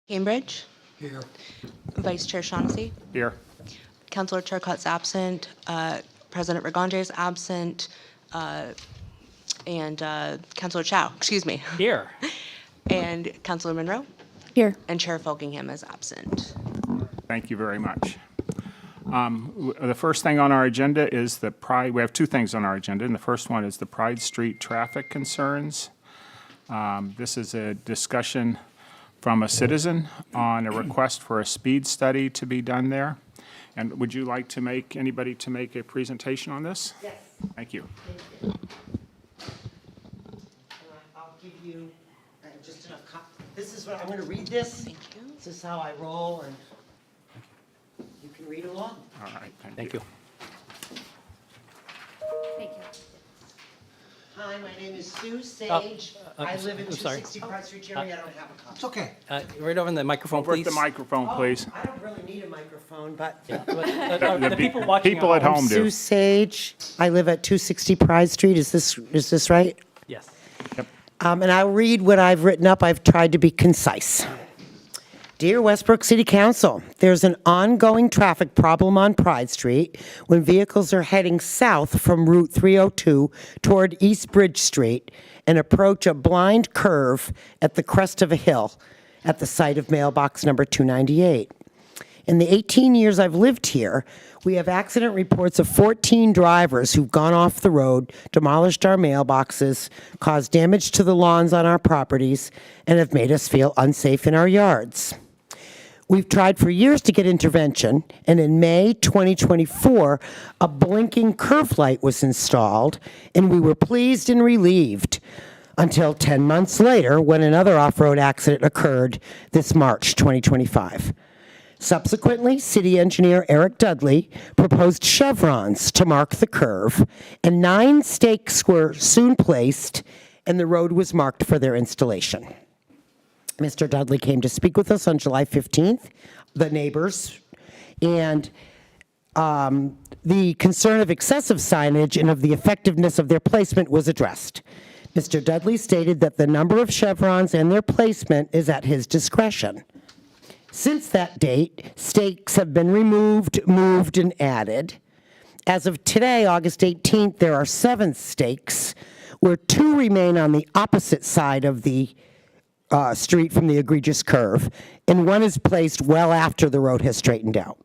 Cambridge. Here. Vice Chair Shaughnessy. Here. Councillor Turcotte's absent. President Regondre is absent. And Councillor Chow, excuse me. Here. And Councillor Monroe. Here. And Chair Folkingham is absent. Thank you very much. The first thing on our agenda is the Pride. We have two things on our agenda, and the first one is the Pride Street traffic concerns. This is a discussion from a citizen on a request for a speed study to be done there. And would you like to anybody to make a presentation on this? Yes. Thank you. Thank you. I'll give you just enough. This is what I'm going to read this. Thank you. This is how I roll, and you can read along. All right. Thank you. Thank you. Hi, my name is Sue Sage. I live in I'm sorry. 260 Pratt Street, Jerry. I don't have a copy. It's okay. Right over in the microphone, Over at please. the microphone, please. I don't really need a microphone, but The people watching People at home Sue do. Sage. I live at 260 Pride Street. Is this right? Yes. And I'll read what I've written up. I've tried to be concise. Dear Westbrook City Council, there's an ongoing traffic problem on Pride Street when vehicles are heading south from Route 302 toward East Bridge Street and approach a blind curve at the crest of a hill at the site of mailbox number 298. In the 18 years I've lived here, we have accident reports of 14 drivers who've gone off the road, demolished our mailboxes, caused damage to the lawns on our properties, and have made us feel unsafe in our yards. We've tried for years to get intervention, and in May 2024, a blinking curve light was installed, and we were pleased and relieved until 10 months later when another off-road accident occurred this March 2025. Subsequently, city engineer Eric Dudley proposed chevrons to mark the curve, and 9 stakes were soon placed, and the road was marked for their installation. Mr. Dudley came to speak with us on July 15th, the neighbors, and the concern of excessive signage and of the effectiveness of their placement was addressed. Mr. Dudley stated that the number of chevrons and their placement is at his discretion. Since that date, stakes have been removed, moved, and added. As of today, August 18th, there are 7 stakes, where 2 remain on the opposite side of the street from the egregious curve, and 1 is placed well after the road has straightened out.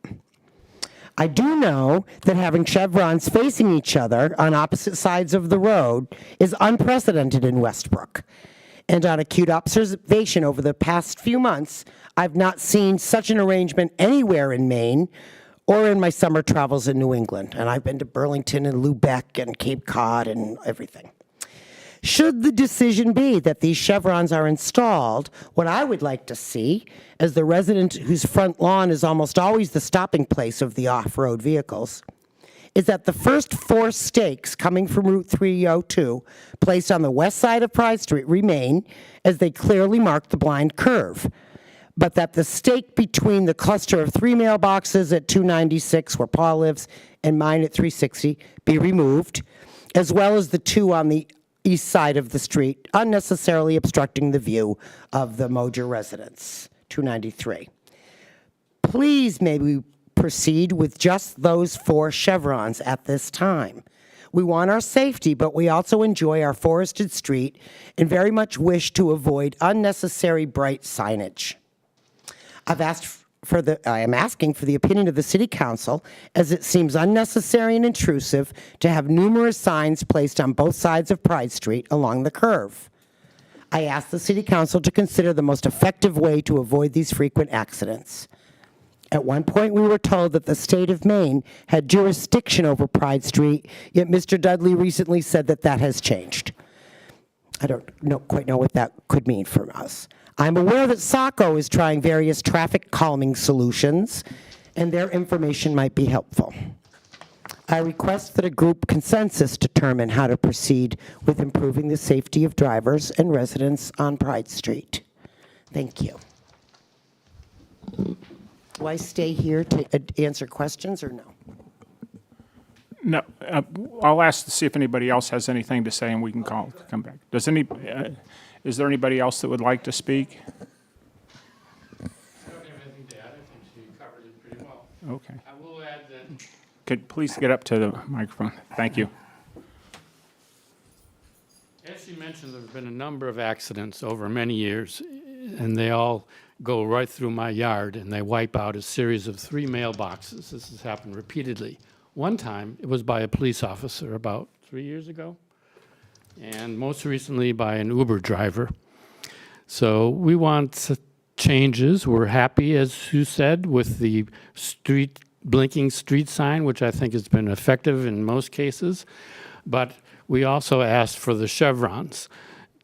I do know that having chevrons facing each other on opposite sides of the road is unprecedented in Westbrook. And on acute observation over the past few months, I've not seen such an arrangement anywhere in Maine or in my summer travels in New England. And I've been to Burlington and Lubec and Cape Cod and everything. Should the decision be that these chevrons are installed, what I would like to see, as the resident whose front lawn is almost always the stopping place of the off-road vehicles, is that the first 4 stakes coming from Route 302 placed on the west side of Pride Street remain, as they clearly mark the blind curve, but that the stake between the cluster of 3 mailboxes at 296, where Paul lives, and mine at 360 be removed, as well as the 2 on the east side of the street, unnecessarily obstructing the view of the Mojer residents, 293. Please may we proceed with just those 4 chevrons at this time. We want our safety, but we also enjoy our forested street and very much wish to avoid unnecessary bright signage. I am asking for the opinion of the City Council, as it seems unnecessary and intrusive to have numerous signs placed on both sides of Pride Street along the curve. I ask the City Council to consider the most effective way to avoid these frequent accidents. At one point, we were told that the state of Maine had jurisdiction over Pride Street, yet Mr. Dudley recently said that that has changed. I don't quite know what that could mean for us. I'm aware that SACO is trying various traffic calming solutions, and their information might be helpful. I request that a group consensus determine how to proceed with improving the safety of drivers and residents on Pride Street. Thank you. Do I stay here to answer questions or no? No, I'll ask to see if anybody else has anything to say, and we can come back. Is there anybody else that would like to speak? Okay. I will add that Could please get up to the microphone? Thank you. as she mentioned, there's been a number of accidents over many years, and they all go right through my yard, and they wipe out a series of 3 mailboxes. This has happened repeatedly. One time, it was by a police officer about 3 years ago, and most recently by an Uber driver. So we want changes. We're happy, as you said, with the blinking street sign, which I think has been effective in most cases. But we also asked for the chevrons.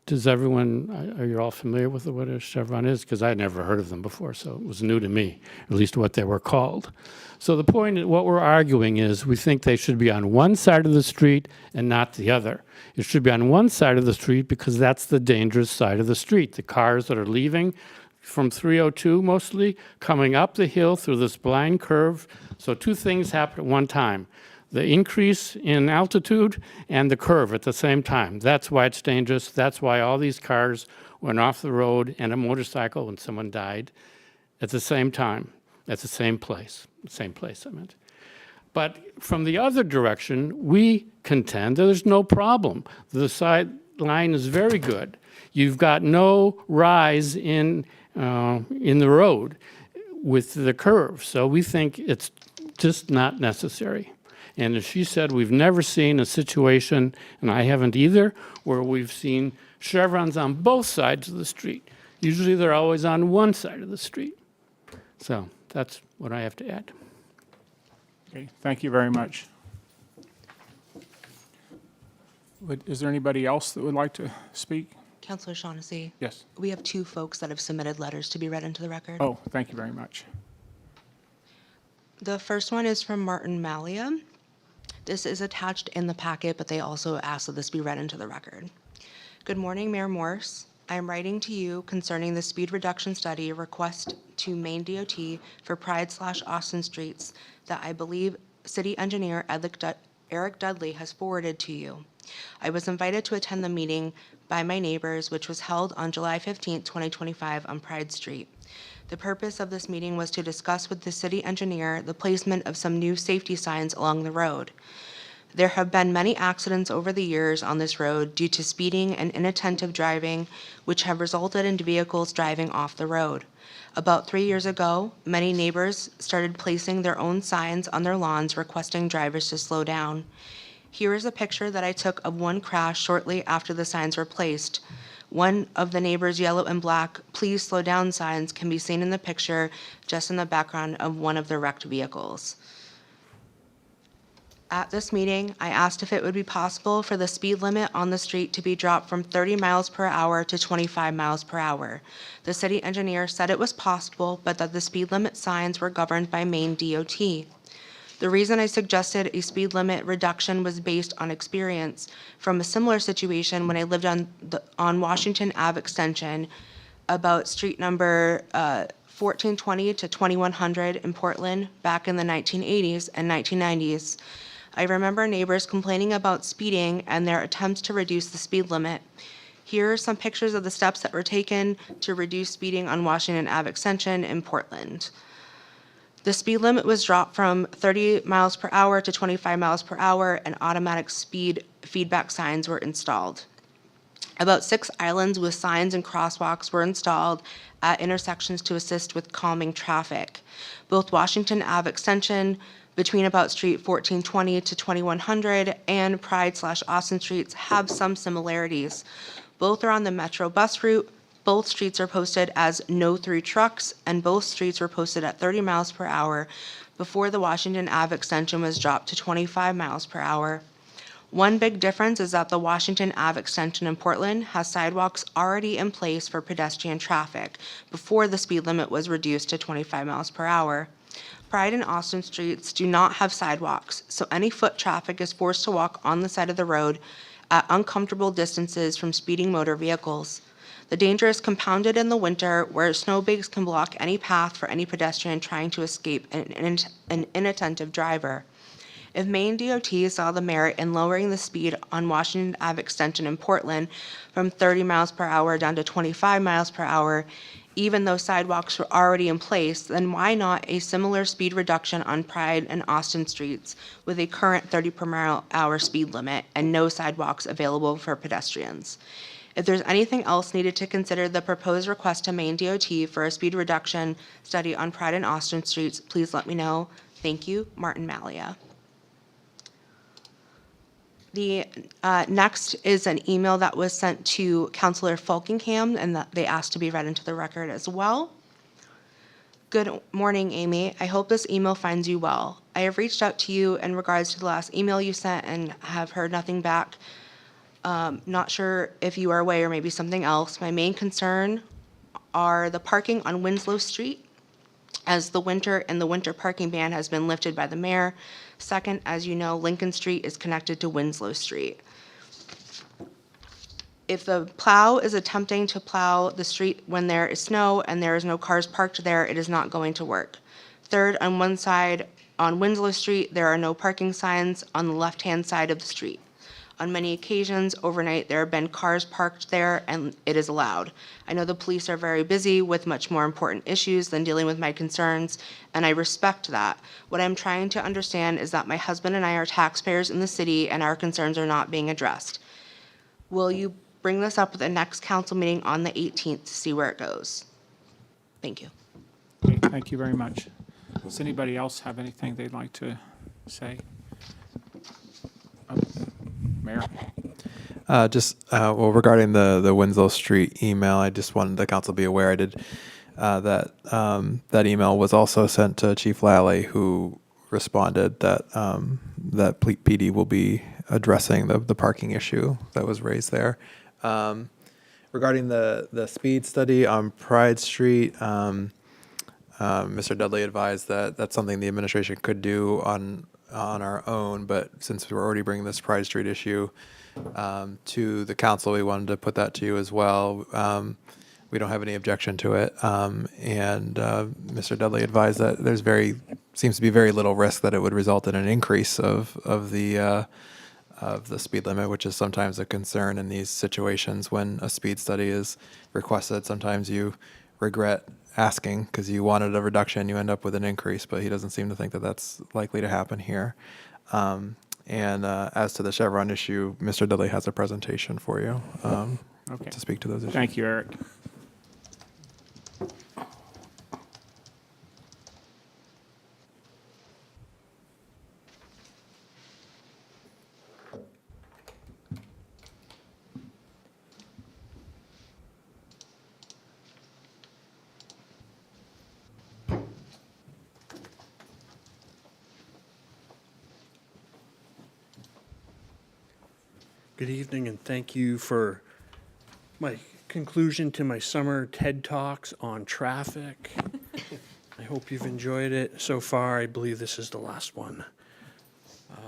Does everyone, are you all familiar with what a chevron is? Because I had never heard of them before, so it was new to me, at least what they were called. So the point, what we're arguing is we think they should be on one side of the street and not the other. It should be on one side of the street because that's the dangerous side of the street. The cars that are leaving from 302 mostly, coming up the hill through this blind curve. So 2 things happen at one time. The increase in altitude and the curve at the same time. That's why it's dangerous. That's why all these cars went off the road and a motorcycle when someone died at the same time, at the same place. Same place, I meant. But from the other direction, we contend that there's no problem. The side line is very good. You've got no rise in the road with the curve. So we think it's just not necessary. And as she said, we've never seen a situation, and I haven't either, where we've seen chevrons on both sides of the street. Usually they're always on one side of the street. So that's what I have to add. Okay, thank you very much. Is there anybody else that would like to speak? Councilor Shaughnessy. Yes. We have 2 folks that have submitted letters to be read into the record. Oh, thank you very much. The first one is from Martin Malia. This is attached in the packet, but they also asked that this be read into the record. Good morning, Mayor Morse. I am writing to you concerning the speed reduction study request to Maine DOT for Pride/Austin Streets that I believe City Engineer Eric Dudley has forwarded to you. I was invited to attend the meeting by my neighbors, which was held on July 15, 2025 on Pride Street. The purpose of this meeting was to discuss with the city engineer the placement of some new safety signs along the road. There have been many accidents over the years on this road due to speeding and inattentive driving, which have resulted in vehicles driving off the road. About 3 years ago, many neighbors started placing their own signs on their lawns requesting drivers to slow down. Here is a picture that I took of one crash shortly after the signs were placed. One of the neighbors' yellow and black "Please slow down" signs can be seen in the picture just in the background of one of the wrecked vehicles. At this meeting, I asked if it would be possible for the speed limit on the street to be dropped from 30 miles per hour to 25 miles per hour. The city engineer said it was possible, but that the speed limit signs were governed by Maine DOT. The reason I suggested a speed limit reduction was based on experience from a similar situation when I lived on Washington Ave Extension, about street number 1420 to 2100 in Portland back in the 1980s and 1990s. I remember neighbors complaining about speeding and their attempts to reduce the speed limit. Here are some pictures of the steps that were taken to reduce speeding on Washington Ave Extension in Portland. The speed limit was dropped from 30 miles per hour to 25 miles per hour, and automatic speed feedback signs were installed. About 6 islands with signs and crosswalks were installed at intersections to assist with calming traffic. Both Washington Ave Extension, between about Street 1420 to 2100, and Pride/Austin Streets have some similarities. Both are on the Metro bus route. Both streets are posted as "No Through Trucks," and both streets were posted at 30 miles per hour before the Washington Ave Extension was dropped to 25 miles per hour. One big difference is that the Washington Ave Extension in Portland has sidewalks already in place for pedestrian traffic before the speed limit was reduced to 25 miles per hour. Pride and Austin Streets do not have sidewalks, so any foot traffic is forced to walk on the side of the road at uncomfortable distances from speeding motor vehicles. The danger is compounded in the winter, where snowbanks can block any path for any pedestrian trying to escape an inattentive driver. If Maine DOT saw the merit in lowering the speed on Washington Ave Extension in Portland from 30 miles per hour down to 25 miles per hour, even though sidewalks were already in place, then why not a similar speed reduction on Pride and Austin Streets with a current 30 per mile hour speed limit and no sidewalks available for pedestrians? If there's anything else needed to consider the proposed request to Maine DOT for a speed reduction study on Pride and Austin Streets, please let me know. Thank you, Martin Malia. The next is an email that was sent to Councilor Folkingham, and that they asked to be read into the record as well. Good morning, Amy. I hope this email finds you well. I have reached out to you in regards to the last email you sent and have heard nothing back. Not sure if you are away or maybe something else. My main concern are the parking on Winslow Street, as the winter parking ban has been lifted by the mayor. Second, as you know, Lincoln Street is connected to Winslow Street. If the plow is attempting to plow the street when there is snow and there is no cars parked there, it is not going to work. Third, on one side, on Winslow Street, there are no parking signs on the left-hand side of the street. On many occasions, overnight, there have been cars parked there, and it is allowed. I know the police are very busy with much more important issues than dealing with my concerns, and I respect that. What I'm trying to understand is that my husband and I are taxpayers in the city, and our concerns are not being addressed. Will you bring this up at the next council meeting on the 18th to see where it goes? Thank you. Okay, thank you very much. Does anybody else have anything they'd like to say? Mayor? Regarding the Winslow Street email, I just wanted the council to be aware. I did that email was also sent to Chief Lally, who responded that that PD will be addressing the parking issue that was raised there. Regarding the speed study on Pride Street, Mr. Dudley advised that that's something the administration could do on our own, but since we're already bringing this Pride Street issue to the council, we wanted to put that to you as well. We don't have any objection to it, and Mr. Dudley advised that seems to be very little risk that it would result in an increase of the speed limit, which is sometimes a concern in these situations when a speed study is requested. Sometimes you regret asking because you wanted a reduction, you end up with an increase, but he doesn't seem to think that that's likely to happen here. And as to the Chevron issue, Mr. Dudley has a presentation for you Okay. to speak to those issues. Thank you, Eric. Good evening, and thank you for my conclusion to my summer TED Talks on traffic. I hope you've enjoyed it so far. I believe this is the last one. All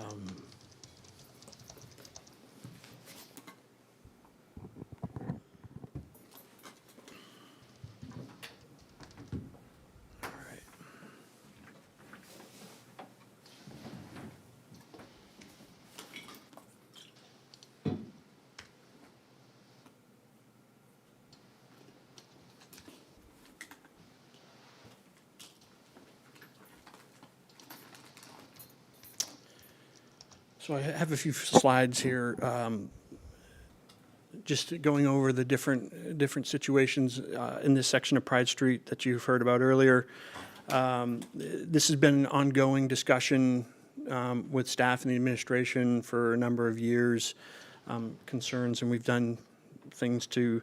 right. So I have a few slides here, just going over the different situations in this section of Pride Street that you've heard about earlier. This has been an ongoing discussion with staff and the administration for a number of years, concerns, and we've done things to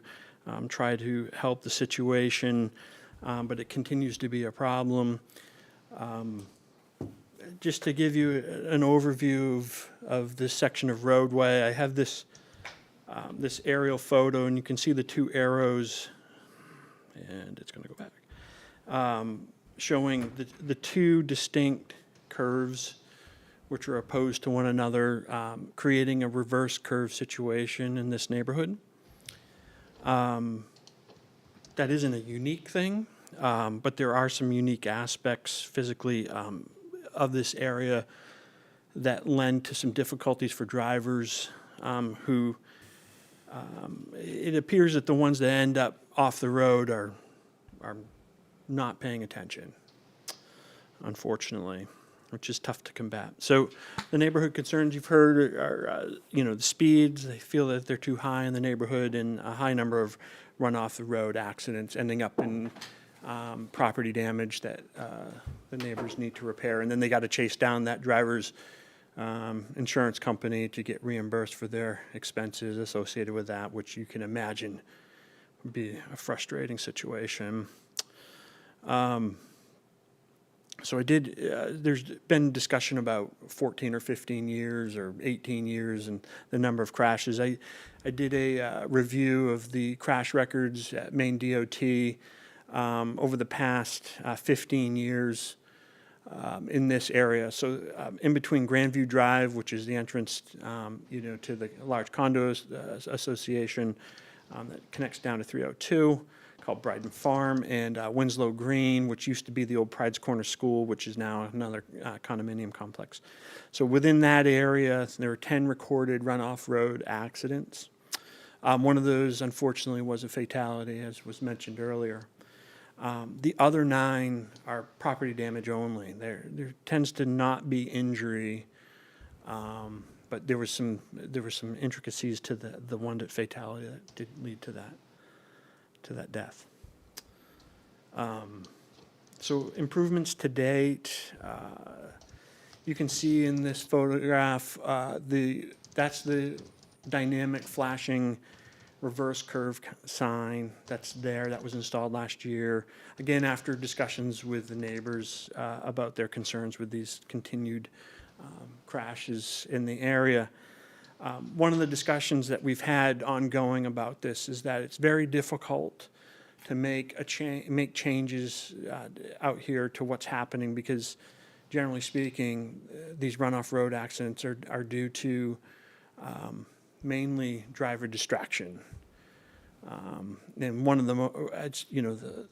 try to help the situation, but it continues to be a problem. Just to give you an overview of this section of roadway, I have this this aerial photo, and you can see the two arrows, and it's going to go back, showing the two distinct curves which are opposed to one another, creating a reverse curve situation in this neighborhood. That isn't a unique thing, but there are some unique aspects physically of this area that lend to some difficulties for drivers who it appears that the ones that end up off the road are not paying attention, unfortunately, which is tough to combat. So the neighborhood concerns you've heard are, the speeds. They feel that they're too high in the neighborhood, and a high number of run off the road accidents ending up in property damage that the neighbors need to repair. And then they got to chase down that driver's insurance company to get reimbursed for their expenses associated with that, which you can imagine would be a frustrating situation. So there's been discussion about 14 or 15 years or 18 years and the number of crashes. I did a review of the crash records at Maine DOT over the past 15 years in this area. So in between Grandview Drive, which is the entrance, to the large condo association that connects down to 302, called Bryden Farm, and Winslow Green, which used to be the old Pride's Corner School, which is now another condominium complex. So within that area, there were 10 recorded runoff road accidents. One of those, unfortunately, was a fatality, as was mentioned earlier. The other 9 are property damage only. There tends to not be injury, but there were some intricacies to the one fatality that did lead to that death. So improvements to date, you can see in this photograph, that's the dynamic flashing reverse curve sign that's there, that was installed last year. Again, after discussions with the neighbors about their concerns with these continued crashes in the area. One of the discussions that we've had ongoing about this is that it's very difficult to make changes out here to what's happening, because generally speaking, these runoff road accidents are due to mainly driver distraction. And one of them,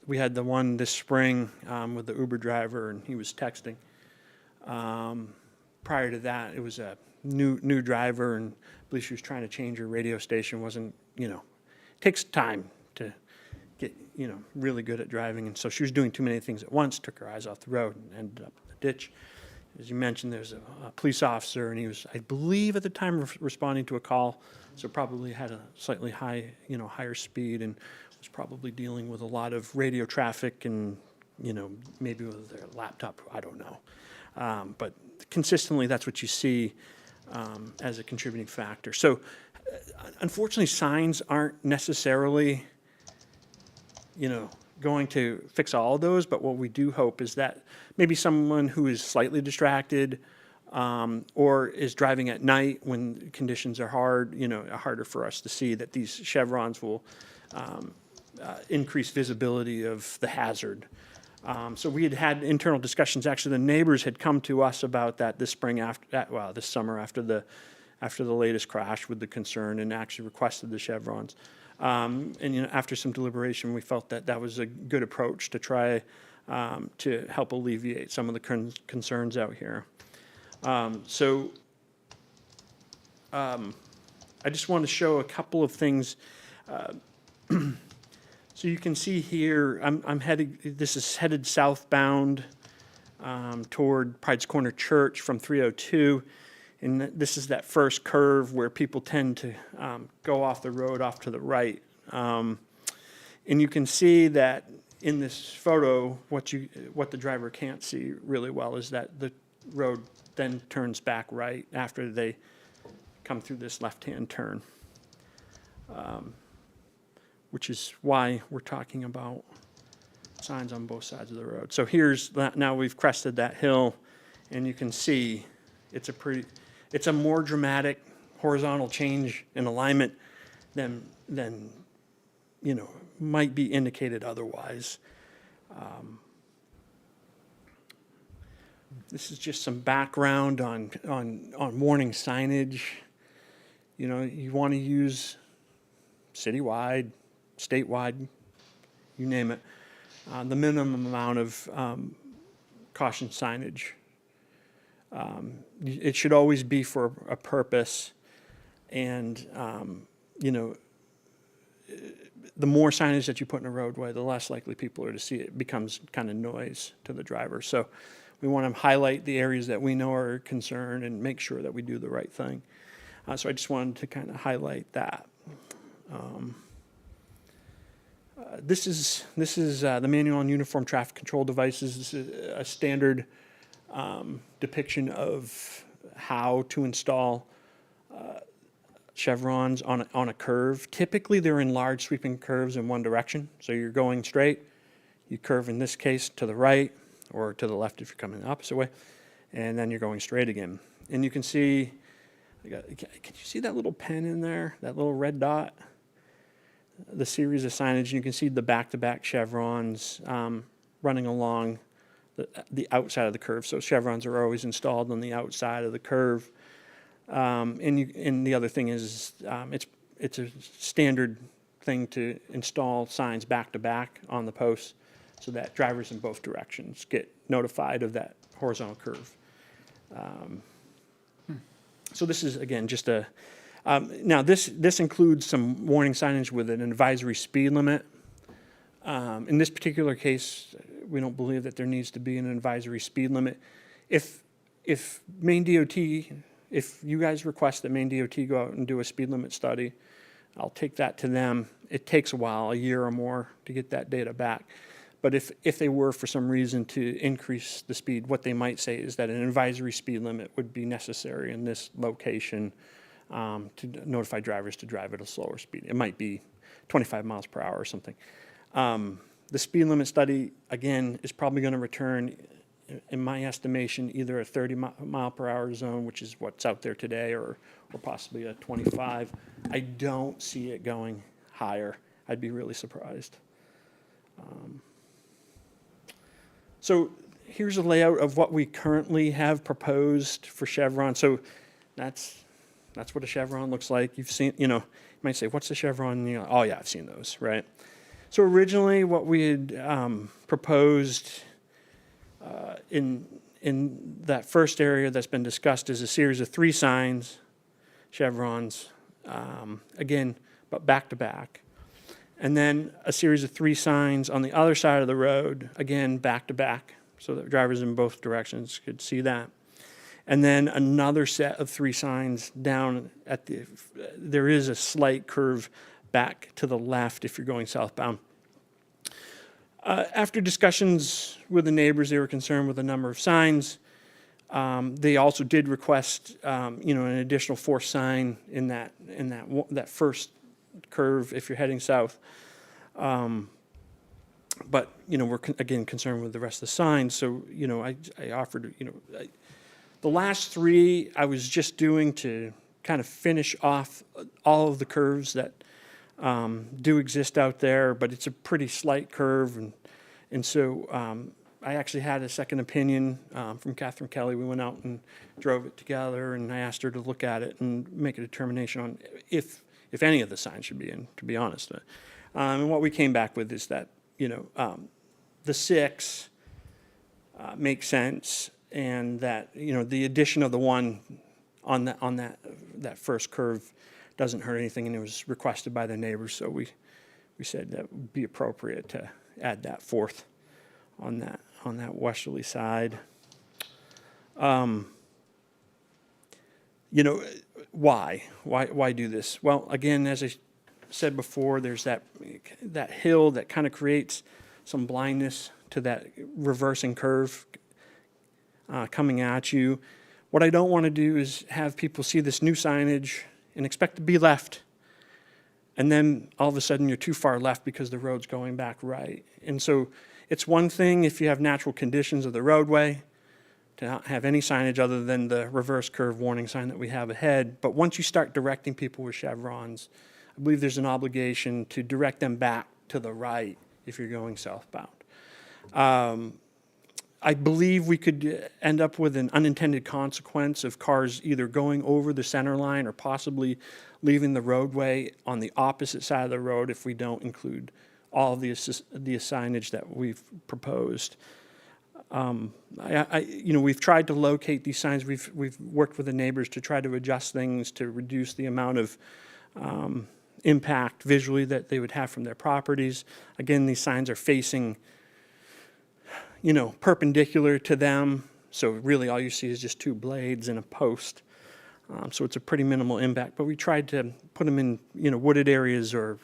we had the one this spring with the Uber driver, and he was texting. Prior to that, it was a new driver, and I believe she was trying to change her radio station. It takes time to get, really good at driving. And so she was doing too many things at once, took her eyes off the road, and ended up in the ditch. As you mentioned, there's a police officer, and he was, I believe at the time, responding to a call, so probably had a slightly higher speed, and was probably dealing with a lot of radio traffic and, maybe with their laptop, I don't know. But consistently, that's what you see as a contributing factor. So unfortunately, signs aren't necessarily, going to fix all of those, but what we do hope is that maybe someone who is slightly distracted or is driving at night when conditions are harder for us to see, that these chevrons will increase visibility of the hazard. So we had internal discussions. Actually, the neighbors had come to us about that this summer after the latest crash with the concern, and actually requested the chevrons. And after some deliberation, we felt that was a good approach to try to help alleviate some of the concerns out here. So I just want to show a couple of things. So you can see here, this is headed southbound toward Pride's Corner Church from 302. And this is that first curve where people tend to go off the road off to the right. And you can see that in this photo, what the driver can't see really well is that the road then turns back right after they come through this left-hand turn, which is why we're talking about signs on both sides of the road. So now we've crested that hill, and you can see it's a more dramatic horizontal change in alignment than might be indicated otherwise. This is just some background on warning signage. You want to use citywide, statewide, you name it, the minimum amount of caution signage It should always be for a purpose, and, you know, the more signage that you put in a roadway, the less likely people are to see it. It becomes kind of noise to the driver. So we want to highlight the areas that we know are concerned and make sure that we do the right thing. So I just wanted to kind of highlight that. This is the manual on uniform traffic control devices. This is a standard depiction of how to install chevrons on a curve. Typically, they're in large sweeping curves in one direction. So you're going straight, you curve in this case to the right or to the left if you're coming the opposite way, and then you're going straight again. And you can see, can you see that little pen in there, that little red dot? The series of signage, you can see the back-to-back chevrons running along the outside of the curve. So chevrons are always installed on the outside of the curve. And the other thing is, it's a standard thing to install signs back-to-back on the posts so that drivers in both directions get notified of that horizontal curve. So this is, again, just a, now this includes some warning signage with an advisory speed limit. In this particular case, we don't believe that there needs to be an advisory speed limit. If Maine DOT, if you guys request that Maine DOT go out and do a speed limit study, I'll take that to them. It takes a while, a year or more, to get that data back. But if they were for some reason to increase the speed, what they might say is that an advisory speed limit would be necessary in this location to notify drivers to drive at a slower speed. It might be 25 miles per hour or something. The speed limit study, again, is probably going to return, in my estimation, either a 30 mile per hour zone, which is what's out there today, or possibly a 25. I don't see it going higher. I'd be really surprised. So here's a layout of what we currently have proposed for chevron. So that's what a chevron looks like. You've seen, you might say, what's a chevron? And oh yeah, I've seen those, right? So originally what we had proposed in that first area that's been discussed is a series of 3 signs, chevrons, again, but back to back. And then a series of 3 signs on the other side of the road, again, back to back, so that drivers in both directions could see that. And then another set of 3 signs down at there is a slight curve back to the left if you're going southbound. After discussions with the neighbors, they were concerned with the number of signs. They also did request, an additional 4th sign in that first curve if you're heading south. But, we're again concerned with the rest of the signs. So, I offered, the last 3 I was just doing to kind of finish off all of the curves that do exist out there, but it's a pretty slight curve. And so I actually had a second opinion from Catherine Kelly. We went out and drove it together, and I asked her to look at it and make a determination on if any of the signs should be in, to be honest. And what we came back with is that, the 6 makes sense, and that, the addition of the 1 on that first curve doesn't hurt anything, and it was requested by the neighbors, so we said that would be appropriate to add that 4th on that westerly side. Why do this? Well, again, as I said before, there's that hill that kind of creates some blindness to that reversing curve coming at you. What I don't want to do is have people see this new signage and expect to be left, and then all of a sudden you're too far left because the road's going back right. And so it's one thing if you have natural conditions of the roadway to not have any signage other than the reverse curve warning sign that we have ahead. But once you start directing people with chevrons, I believe there's an obligation to direct them back to the right if you're going southbound. I believe we could end up with an unintended consequence of cars either going over the center line or possibly leaving the roadway on the opposite side of the road if we don't include all of the signage that we've proposed. We've tried to locate these signs. We've worked with the neighbors to try to adjust things to reduce the amount of impact visually that they would have from their properties. Again, these signs are facing, perpendicular to them. So really all you see is just two blades and a post. So it's a pretty minimal impact, but we tried to put them in, wooded areas or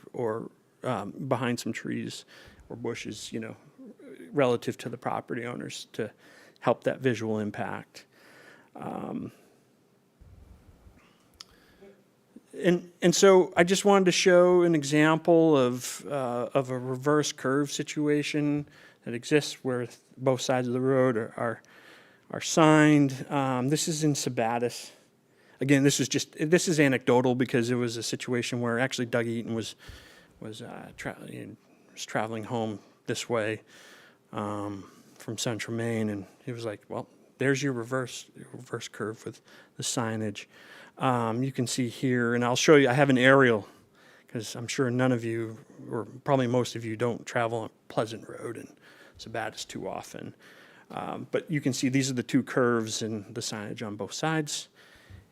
behind some trees or bushes, relative to the property owners to help that visual impact. And so I just wanted to show an example of a reverse curve situation that exists where both sides of the road are signed. This is in Sabattis. Again, this is anecdotal because it was a situation where actually Doug Eaton was traveling home this way from Central Maine, and he was like, "Well, there's your reverse curve with the signage." You can see here, and I'll show you. I have an aerial because I'm sure none of you, or probably most of you, don't travel on Pleasant Road and Sabattis too often. But you can see these are the two curves and the signage on both sides.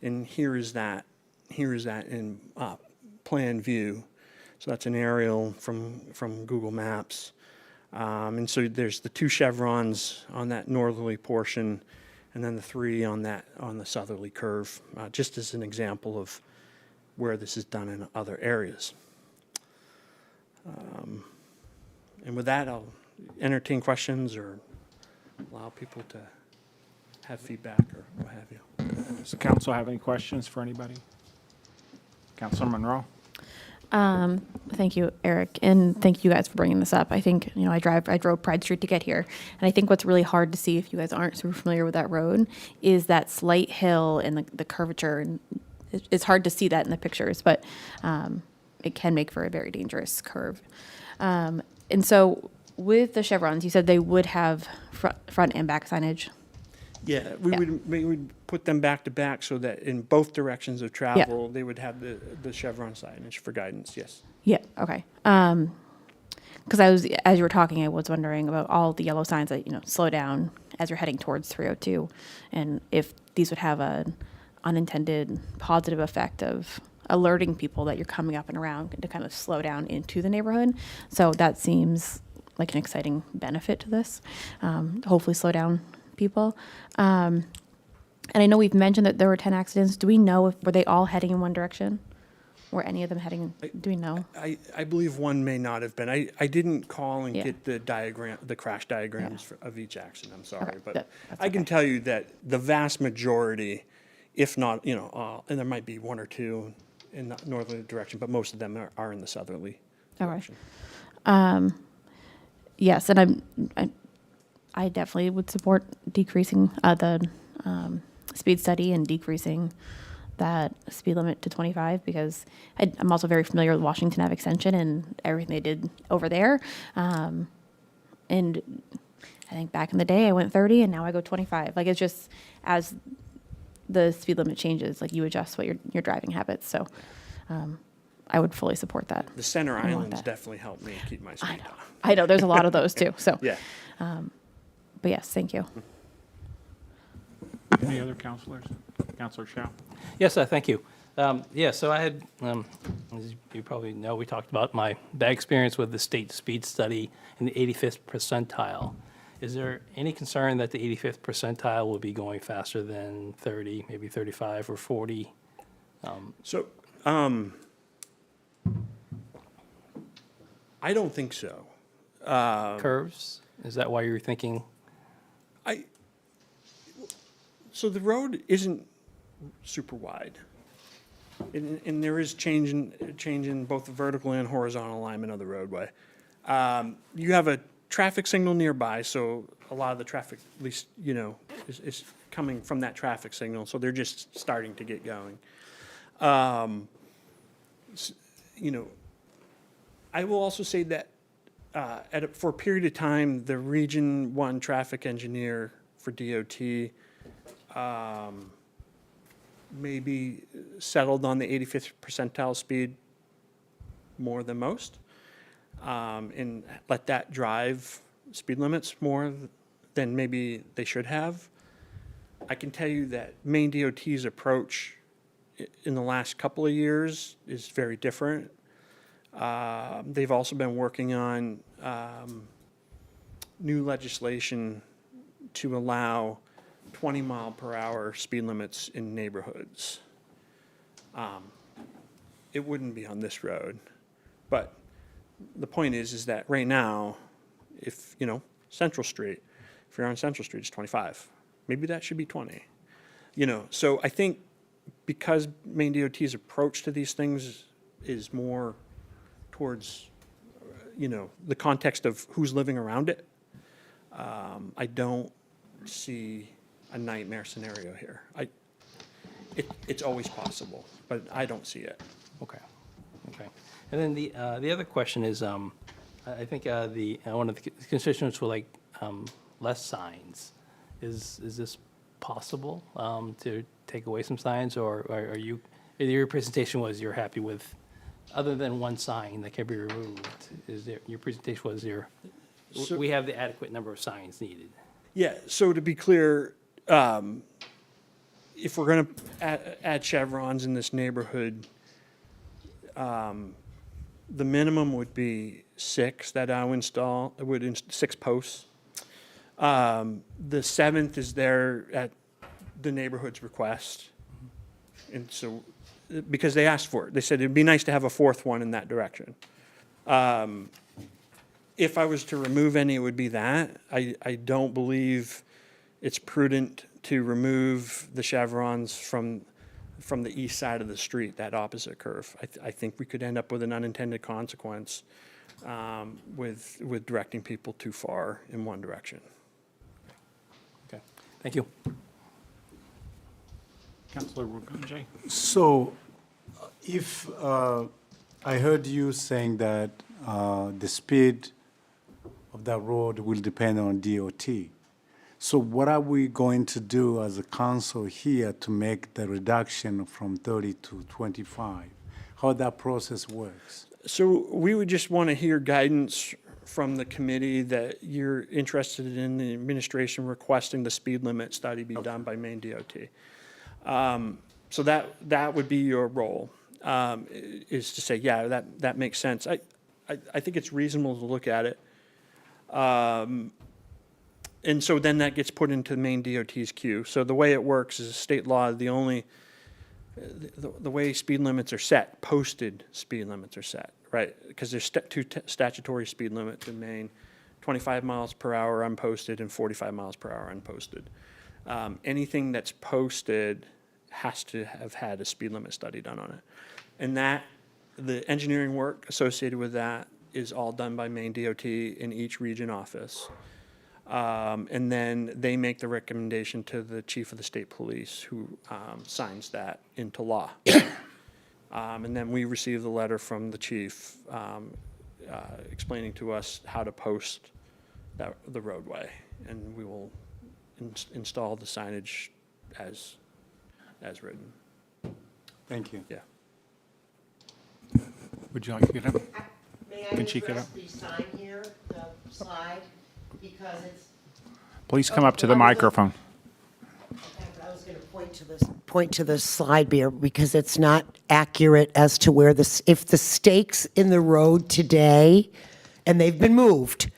And here is that in plan view. So that's an aerial from Google Maps. And so there's the two chevrons on that northerly portion, and then the three on the southerly curve, just as an example of where this is done in other areas. And with that, I'll entertain questions or allow people to have feedback or what have you. Does the council have any questions for anybody? Councilor Monroe? Thank you, Eric, and thank you guys for bringing this up. I think, I drove Pride Street to get here, and I think what's really hard to see if you guys aren't super familiar with that road is that slight hill and the curvature, and it's hard to see that in the pictures, but it can make for a very dangerous curve. And so with the chevrons, you said they would have front and back signage. Yeah, we would put them back to back so that in both directions of travel, they would have the chevron signage for guidance, yes. Yeah, okay. Because as you were talking, I was wondering about all the yellow signs that, slow down as you're heading towards 302, and if these would have an unintended positive effect of alerting people that you're coming up and around to kind of slow down into the neighborhood. So that seems like an exciting benefit to this, hopefully slow down people. And I know we've mentioned that there were 10 accidents. Do we know were they all heading in one direction? Were any of them heading, do we know? I believe one may not have been. I didn't call and Yeah. get the crash diagrams of each accident, I'm sorry. Okay, But that's I can okay. tell you that the vast majority, if not, and there might be one or two in the northerly direction, but most of them are in the southerly direction. Yes, and I definitely would support decreasing the speed study and decreasing that speed limit to 25 because I'm also very familiar with Washington Ave Extension and everything they did over there. And I think back in the day I went 30 and now I go 25. Like it's just as the speed limit changes, like you adjust what your driving habits. So I would fully support that. The center I want islands that. definitely helped me keep my speed down. I know there's a lot of those too. So, Yeah. but yes, thank you. Any other councilors? Councilor Shao? Yes, thank you. So I had, as you probably know, we talked about my bad experience with the state speed study in the 85th percentile. Is there any concern that the 85th percentile will be going faster than 30, maybe 35 or 40? So, I don't think so. Curves? Is that why you're thinking? So the road isn't super wide. And there is change in both the vertical and horizontal alignment of the roadway. You have a traffic signal nearby, so a lot of the traffic, at least, is coming from that traffic signal, so they're just starting to get going. I will also say that for a period of time, the Region 1 traffic engineer for DOT maybe settled on the 85th percentile speed more than most, and let that drive speed limits more than maybe they should have. I can tell you that Maine DOT's approach in the last couple of years is very different. They've also been working on new legislation to allow 20-mile-per-hour speed limits in neighborhoods. It wouldn't be on this road, but the point is that right now, if, Central Street, if you're on Central Street, it's 25. Maybe that should be 20. So I think because Maine DOT's approach to these things is more towards, the context of who's living around it, I don't see a nightmare scenario here. It's always possible, but I don't see it. Okay. And then the other question is, I think one of the constituents were like less signs. Is this possible to take away some signs, or are you? Your presentation was you're happy with, other than one sign that can be removed. Your presentation was we have the adequate number of signs needed. Yeah, so to be clear, if we're going to add chevrons in this neighborhood, the minimum would be 6 that I'll install, 6 posts. The 7th is there at the neighborhood's request. And so, because they asked for it, they said it'd be nice to have a 4th one in that direction. If I was to remove any, it would be that. I don't believe it's prudent to remove the chevrons from the east side of the street, that opposite curve. I think we could end up with an unintended consequence with directing people too far in one direction. Okay, thank you. Councilor Jay? So if I heard you saying that the speed of that road will depend on DOT. So what are we going to do as a council here to make the reduction from 30 to 25? How that process works? So we would just want to hear guidance from the committee that you're interested in the administration requesting the speed limit study be done by Maine DOT. So that would be your role, is to say, yeah, that makes sense. I think it's reasonable to look at it. And so then that gets put into Maine DOT's queue. So the way it works is a state law, the way speed limits are set, posted speed limits are set, right? Because there's two statutory speed limits in Maine, 25 miles per hour unposted and 45 miles per hour unposted. Anything that's posted has to have had a speed limit study done on it. And the engineering work associated with that is all done by Maine DOT in each region office. And then they make the recommendation to the chief of the state police, who signs that into law. And then we receive the letter from the chief explaining to us how to post the roadway. And we will install the signage as written. Thank you. Yeah. Would you like to get up? May I Can she get address up? the sign here, the slide, because it's, Please come up to the microphone. I was going to point to the slide here because it's not accurate as to where if the stakes in the road today, and they've been moved,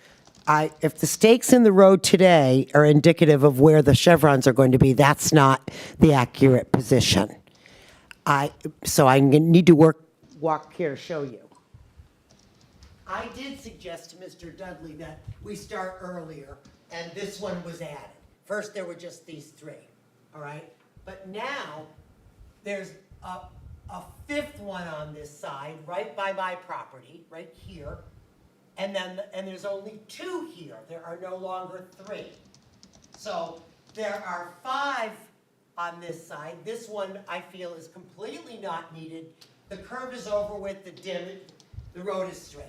if the stakes in the road today are indicative of where the chevrons are going to be, that's not the accurate position. So I need to walk here to show you. I did suggest to Mr. Dudley that we start earlier, and this one was added. First, there were just these 3, all right? But now, there's a 5th one on this side, right by my property, right here. And there's only 2 here. There are no longer 3. So there are 5 on this side. This one, I feel, is completely not needed. The curve is over with, the road is straight.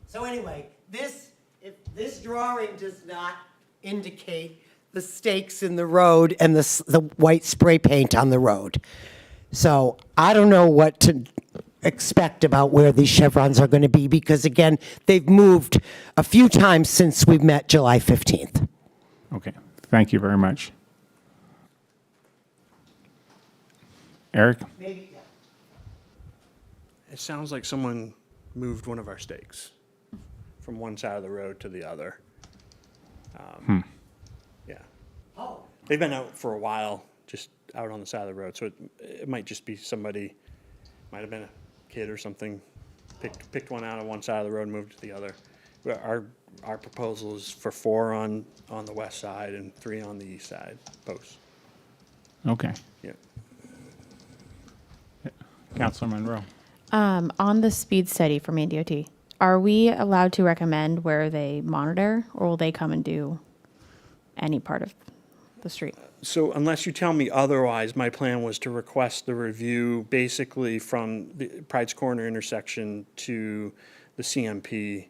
So anyway, if this drawing does not indicate the stakes in the road and the white spray paint on the road. So I don't know what to expect about where these chevrons are going to be because, again, they've moved a few times since we met July 15th. Okay, thank you very much. Eric? Maybe, It sounds like someone moved one of our stakes from one side of the road to the other. Yeah. Oh. They've been out for a while, just out on the side of the road, so it might just be somebody, might have been a kid or something, picked one out on one side of the road and moved to the other. But our proposal is for 4 on the west side and 3 on the east side posts. Okay. Yeah. Councilor Monroe? On the speed study for Maine DOT, are we allowed to recommend where they monitor, or will they come and do any part of the street? So unless you tell me otherwise, my plan was to request the review basically from the Pride's Corner intersection to the CMP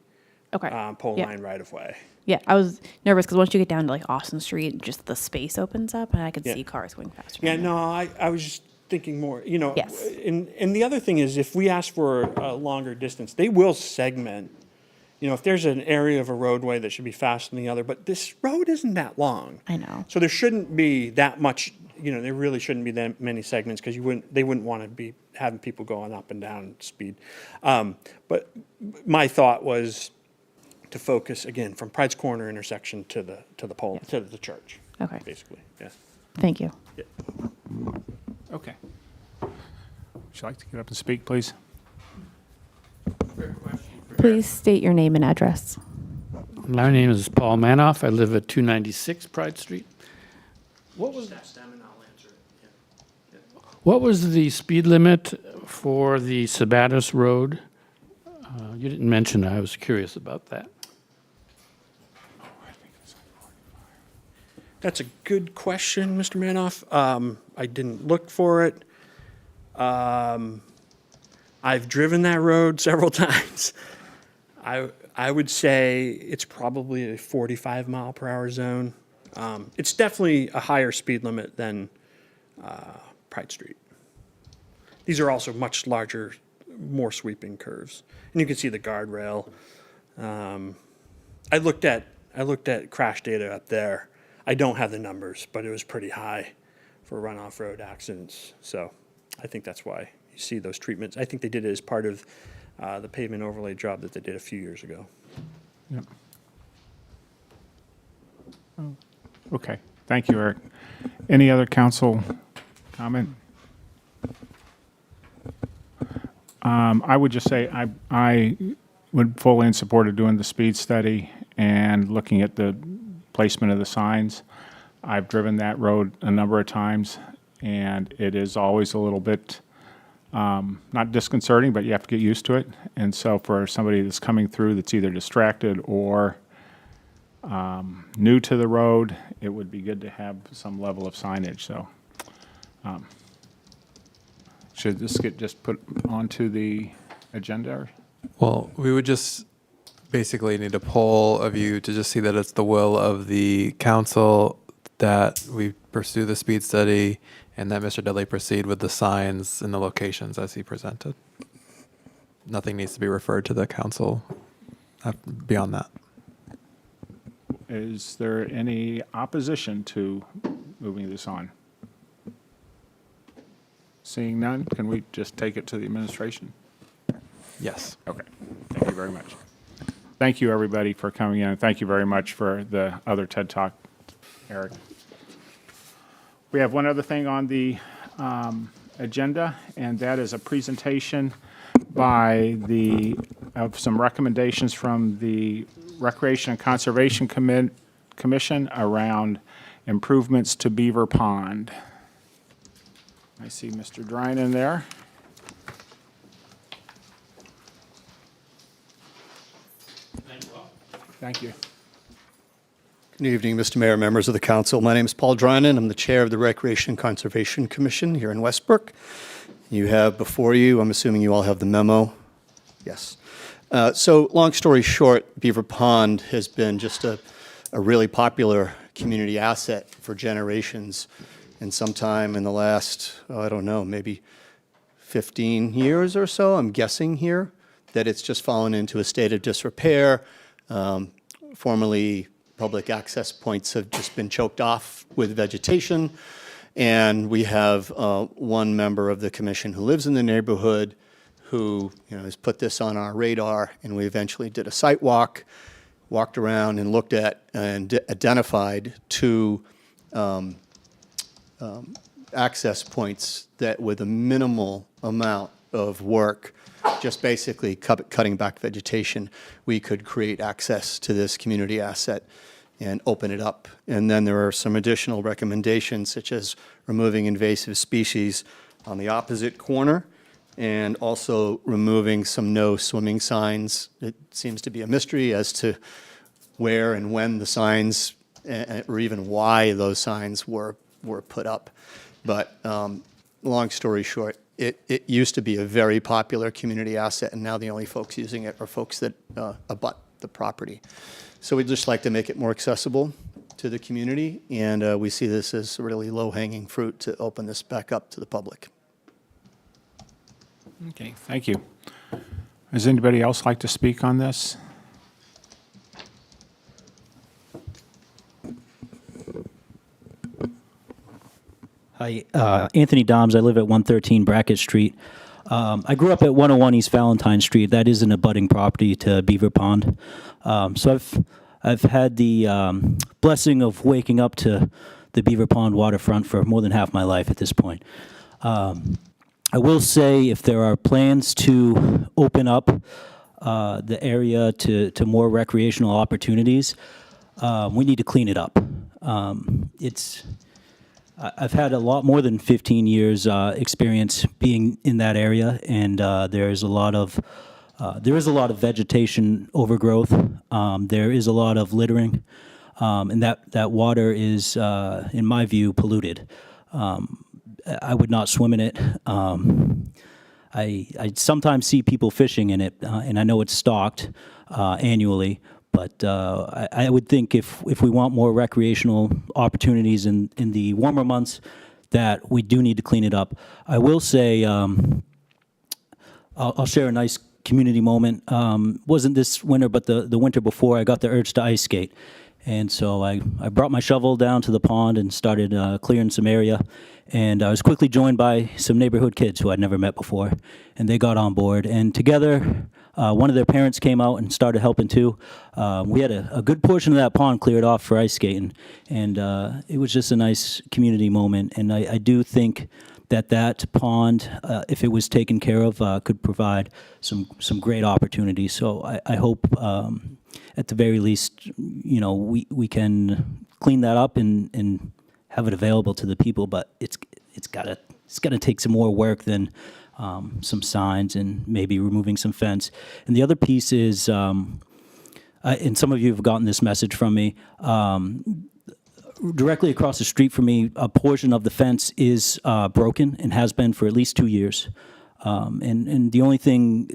Okay. pole Yeah. line right of way. Yeah, I was nervous because once you get down to like Austin Street, just the space opens up and I could Yeah. see cars going faster. Yeah, down there. no, I was just thinking more, Yes. and the other thing is if we ask for a longer distance, they will segment. If there's an area of a roadway that should be faster than the other, but this road isn't that long. I know. So there shouldn't be that much, there really shouldn't be that many segments because they wouldn't want to be having people going up and down speed. But my thought was to focus again from Pride's Corner intersection to the pole, to the church. Okay. Basically, yeah. Thank you. Okay. Would you like to get up and speak, please? Please state your name and address. My name is Paul Manoff. I live at 296 Pride Street. What was the speed limit for the Sabatis Road? You didn't mention it. I was curious about that. That's a good question, Mr. Manoff. I didn't look for it. I've driven that road several times. I would say it's probably a 45 mile per hour zone. It's definitely a higher speed limit than Pride Street. These are also much larger, more sweeping curves, and you can see the guardrail. I looked at crash data up there. I don't have the numbers, but it was pretty high for runoff road accidents. So I think that's why you see those treatments. I think they did it as part of the pavement overlay job that they did a few years ago. Yep. Okay, thank you, Eric. Any other council comment? I would just say I would fully in support of doing the speed study and looking at the placement of the signs. I've driven that road a number of times, and it is always a little bit, not disconcerting, but you have to get used to it. And so for somebody that's coming through that's either distracted or new to the road, it would be good to have some level of signage. So should this get just put onto the agenda? Well, we would just basically need a poll of you to just see that it's the will of the council that we pursue the speed study and that Mr. Dudley proceed with the signs and the locations as he presented. Nothing needs to be referred to the council beyond that. Is there any opposition to moving this on? Seeing none, can we just take it to the administration? Yes. Okay, thank you very much. Thank you, everybody, for coming in, and thank you very much for the other TED Talk, Eric. We have one other thing on the agenda, and that is a presentation of some recommendations from the Recreation and Conservation Commission around improvements to Beaver Pond. I see Mr. Drynan there. Thank you. Good evening, Mr. Mayor, members of the council. My name is Paul Drynan. I'm the chair of the Recreation and Conservation Commission here in Westbrook. You have before you, I'm assuming you all have the memo. Yes. So long story short, Beaver Pond has been just a really popular community asset for generations. And sometime in the last, I don't know, maybe 15 years or so, I'm guessing here, that it's just fallen into a state of disrepair. Formerly public access points have just been choked off with vegetation. And we have one member of the commission who lives in the neighborhood who, has put this on our radar, and we eventually did a site walk, walked around and looked at and identified two access points that with a minimal amount of work, just basically cutting back vegetation, we could create access to this community asset and open it up. And then there are some additional recommendations, such as removing invasive species on the opposite corner, and also removing some no swimming signs. It seems to be a mystery as to where and when the signs, or even why those signs were put up. But long story short, it used to be a very popular community asset, and now the only folks using it are folks that abut the property. So we'd just like to make it more accessible to the community, and we see this as really low-hanging fruit to open this back up to the public. Okay, thank you. Does anybody else like to speak on this? Hi, Anthony Doms. I live at 113 Brackett Street. I grew up at 101 East Valentine Street. That is an abutting property to Beaver Pond. So I've had the blessing of waking up to the Beaver Pond waterfront for more than half my life at this point. I will say, if there are plans to open up the area to more recreational opportunities, we need to clean it up. I've had a lot more than 15 years experience being in that area, and there is a lot of vegetation overgrowth. There is a lot of littering, and that water is, in my view, polluted. I would not swim in it. I sometimes see people fishing in it, and I know it's stocked annually. But I would think if we want more recreational opportunities in the warmer months, that we do need to clean it up. I will say, I'll share a nice community moment. Wasn't this winter, but the winter before, I got the urge to ice skate. And so I brought my shovel down to the pond and started clearing some area. And I was quickly joined by some neighborhood kids who I'd never met before. And they got on board. And together, one of their parents came out and started helping too. We had a good portion of that pond cleared off for ice skating. And it was just a nice community moment. And I do think that pond, if it was taken care of, could provide some great opportunities. So I hope, at the very least, we can clean that up and have it available to the people. But it's gotta take some more work than some signs and maybe removing some fence. And the other piece is, and some of you have gotten this message from me. Directly across the street from me, a portion of the fence is broken and has been for at least 2 years. And the only thing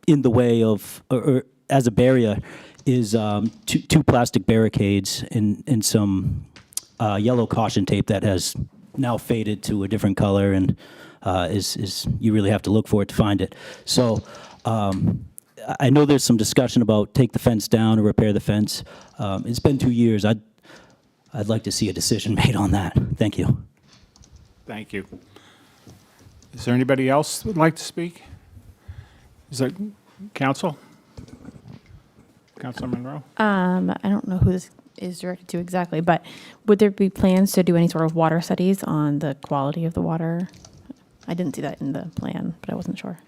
in the way of, or as a barrier, is two plastic barricades and some yellow caution tape that has now faded to a different color, and is you really have to look for it to find it. So I know there's some discussion about take the fence down or repair the fence. It's been 2 years. I'd like to see a decision made on that. Thank you. Thank you. Is there anybody else who would like to speak? Is that council? Councilor Monroe? I don't know who this is directed to exactly, but would there be plans to do any sort of water studies on the quality of the water? I didn't see that in the plan, but I wasn't sure.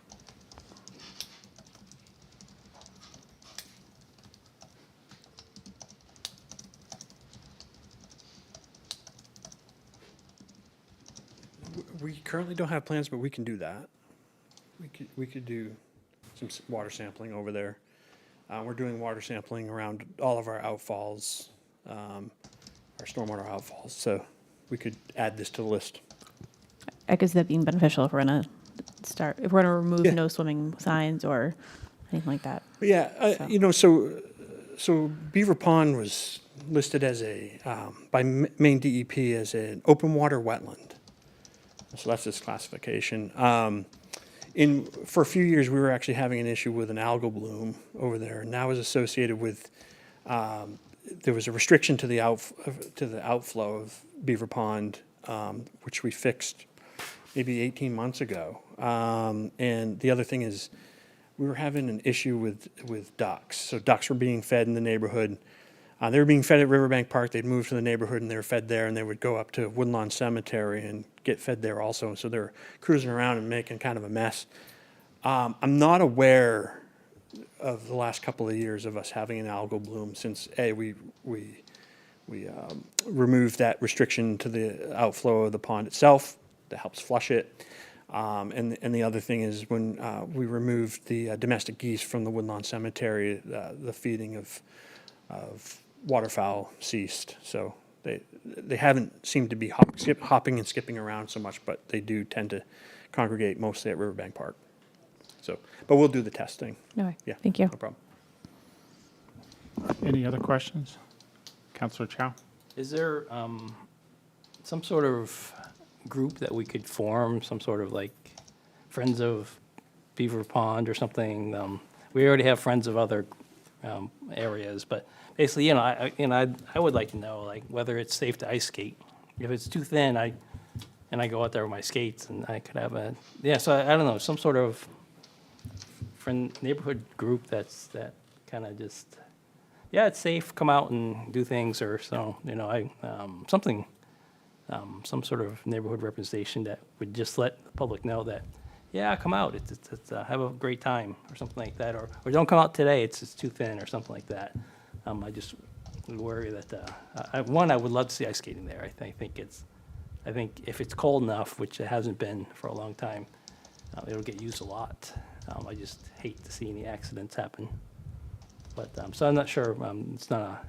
We currently don't have plans, but we can do that. We could do some water sampling over there. We're doing water sampling around all of our outfalls, our stormwater outfalls, so we could add this to the list. I guess that being beneficial if we're gonna if we're gonna remove Yeah. no swimming signs or anything like that. Yeah, so Beaver Pond was listed as by Maine DEP as an open water wetland. So that's its classification. For a few years, we were actually having an issue with an algal bloom over there, and that was associated with there was a restriction to the outflow of Beaver Pond, which we fixed maybe 18 months ago. And the other thing is, we were having an issue with ducks. So ducks were being fed in the neighborhood. They were being fed at Riverbank Park. They'd moved to the neighborhood and they were fed there, and they would go up to Woodlawn Cemetery and get fed there also. So they're cruising around and making kind of a mess. I'm not aware of the last couple of years of us having an algal bloom since we removed that restriction to the outflow of the pond itself that helps flush it. And the other thing is when we removed the domestic geese from the Woodlawn Cemetery, the feeding of waterfowl ceased. So they haven't seemed to be hopping and skipping around so much, but they do tend to congregate mostly at Riverbank Park. So, but we'll do the testing. Okay, Yeah, thank you. no problem. Any other questions? Councilor Chow? Is there some sort of group that we could form, some sort of like Friends of Beaver Pond or something? We already have Friends of other areas, but basically, I would like to know like whether it's safe to ice skate. If it's too thin, I go out there with my skates, and I could have so I don't know, some sort of neighborhood group that kind of just, it's safe, come out and do things, or so, something, some sort of neighborhood representation that would just let the public know that, come out, it's have a great time, or something like that, or don't come out today, it's too thin, or something like that. I just worry that, I would love to see ice skating there. I think if it's cold enough, which it hasn't been for a long time, it'll get used a lot. I just hate to see any accidents happen. But, so I'm not sure, it's not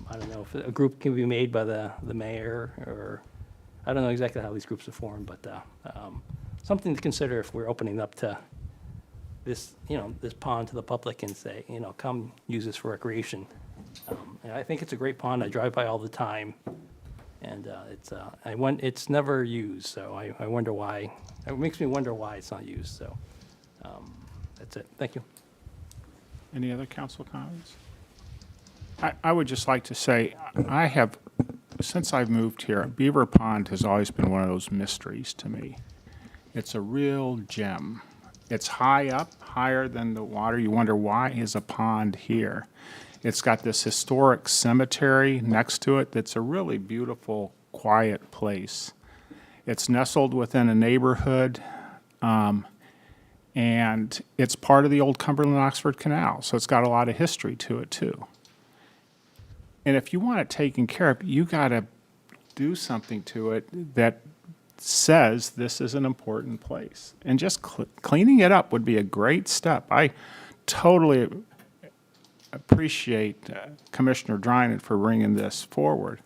I don't know if a group can be made by the mayor, or, I don't know exactly how these groups are formed, but something to consider if we're opening up to this, this pond to the public and say, come use this for recreation. And I think it's a great pond. I drive by all the time, and it's never used, so I wonder why. It makes me wonder why it's not used. So that's it. Thank you. Any other council comments? I would just like to say, since I've moved here, Beaver Pond has always been one of those mysteries to me. It's a real gem. It's high up, higher than the water. You wonder, why is a pond here? It's got this historic cemetery next to it that's a really beautiful, quiet place. It's nestled within a neighborhood, and it's part of the old Cumberland-Oxford Canal, so it's got a lot of history to it, too. And if you want it taken care of, you got to do something to it that says this is an important place. And just cleaning it up would be a great step. I totally appreciate Commissioner Drynan for bringing this forward,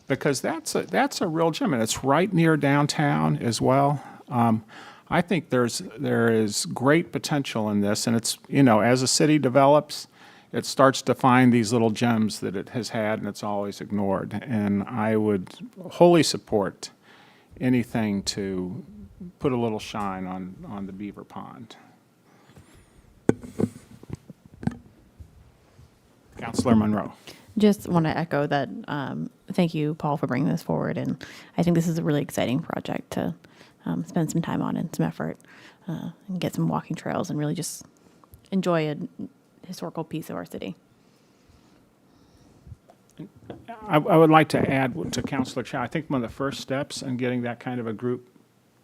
because that's a real gem, and it's right near downtown as well. I think there is great potential in this, and it's, as a city develops, it starts to find these little gems that it has had and it's always ignored. And I would wholly support anything to put a little shine on the Beaver Pond. Councilor Monroe. Just want to echo that. Thank you, Paul, for bringing this forward. And I think this is a really exciting project to spend some time on and some effort and get some walking trails and really just enjoy a historical piece of our city. I would like to add to Councilor Chow, I think one of the first steps in getting that kind of a group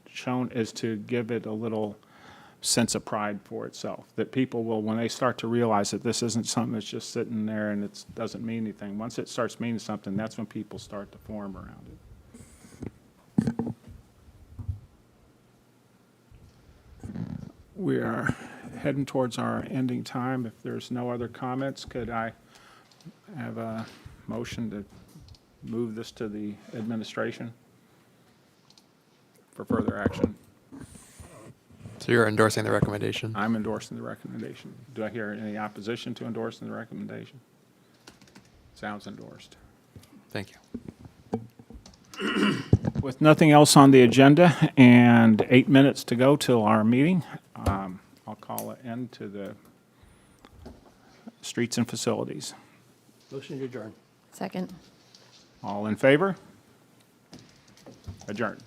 shown is to give it a little sense of pride for itself, that people will, when they start to realize that this isn't something that's just sitting there and it doesn't mean anything, once it starts meaning something, that's when people start to form around it. We are heading towards our ending time. If there's no other comments, could I have a motion to move this to the administration for further action? So you're endorsing the recommendation? I'm endorsing the recommendation. Do I hear any opposition to endorsing the recommendation? Sounds endorsed. Thank you. With nothing else on the agenda and 8 minutes to go till our meeting, I'll call an end to the Streets and Facilities. Motion to adjourn. Second. All in favor? Adjourned.